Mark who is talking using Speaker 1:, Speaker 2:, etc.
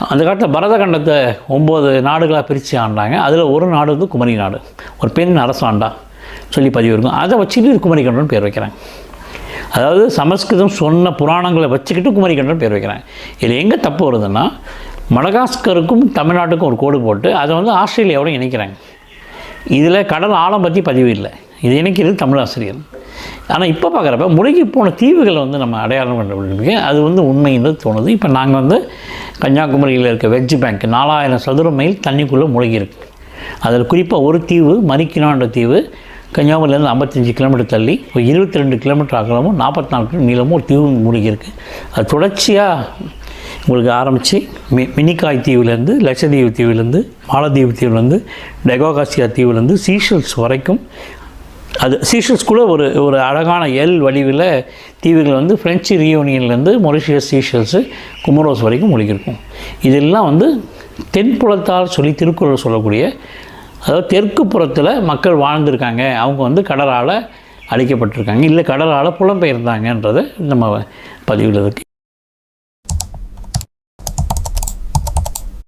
Speaker 1: அந்த காலத்தில் பரதகண்டத்தை 9 நாடுகளாக பிரித்து ஆண்டாங்க. அதில் ஒரு நாடு வந்து குமரி நாடு. ஒரு பெண் அரசாண்டா சொல்லி பதிவு இருக்கும். அதை வச்சுக்கிட்டு குமரிக்கண்டன் பேர் வைக்கிறாங்க. அதாவது சமஸ்கிருதம் சொன்ன புராணங்களை வச்சுக்கிட்டு குமரிக்கண்டன் பேர் வைக்கிறாங்க. இதில் எங்கே தப்பு வருதுன்னா, மடகாஸ்கருக்கும் தமிழ்நாட்டுக்கும் ஒரு கோடு போட்டு அதை வந்து ஆஸ்திரேலியாவோட இணைக்கிறாங்க. இதில் கடல் ஆழம் பற்றி பதிவு இல்லை. இது இணைக்கிறது தமிழ் ஆசிரியர். ஆனால் இப்போ பார்க்குறப்ப முழுகி போன தீவுகளை வந்து நம்ம அடையாளம் கண்டுபிடிக்க அது வந்து உண்மைன்னு தோணுது. இப்போ நாங்கள் வந்து கன்னியாகுமரியில் இருக்க வெஜ் பேங்க் 4000 சதுர மைல் தண்ணிக்குள்ளே முழுகி இருக்குது. அதில் குறிப்பாக ஒரு தீவு மரிக்கினான்ற தீவு கன்னியாகுமரியிலேருந்து 55 கிலோமீட்டர் தள்ளி ஒரு 22 கிலோமீட்டர் அகலமும் 44 கிலோமீட்டர் நீளமும் ஒரு தீவு மூழ்கி இருக்குது. அது தொடர்ச்சியாக உங்களுக்கு ஆரம்பித்து மினிக்காய் தீவுலேருந்து லட்சத்தீவு தீவுலேருந்து மாலத்தீவு தீவுலேருந்து டெகோகாசியா தீவுலேருந்து சீஷல்ஸ் வரைக்கும், அது சீஷல்ஸ்குள்ளே ஒரு அழகான எல் வடிவில் தீவுகள் வந்து ஃப்ரெஞ்சு ரியூனியன்லேருந்து மொரிஷியஸ் சீஷல்ஸு குமரோஸ் வரைக்கும் மூழ்கியிருக்கும். இதெல்லாம் வந்து தென்புறத்தால் சொல்லி திருக்குறள் சொல்லக்கூடிய, அதாவது தெற்கு புறத்தில் மக்கள் வாழ்ந்திருக்காங்க, அவங்க வந்து கடலால் அழிக்கப்பட்டிருக்காங்க, இல்லை கடலால் புலம்பெயர்ந்தாங்கன்றதை நம்ம பதிவில் இருக்குது.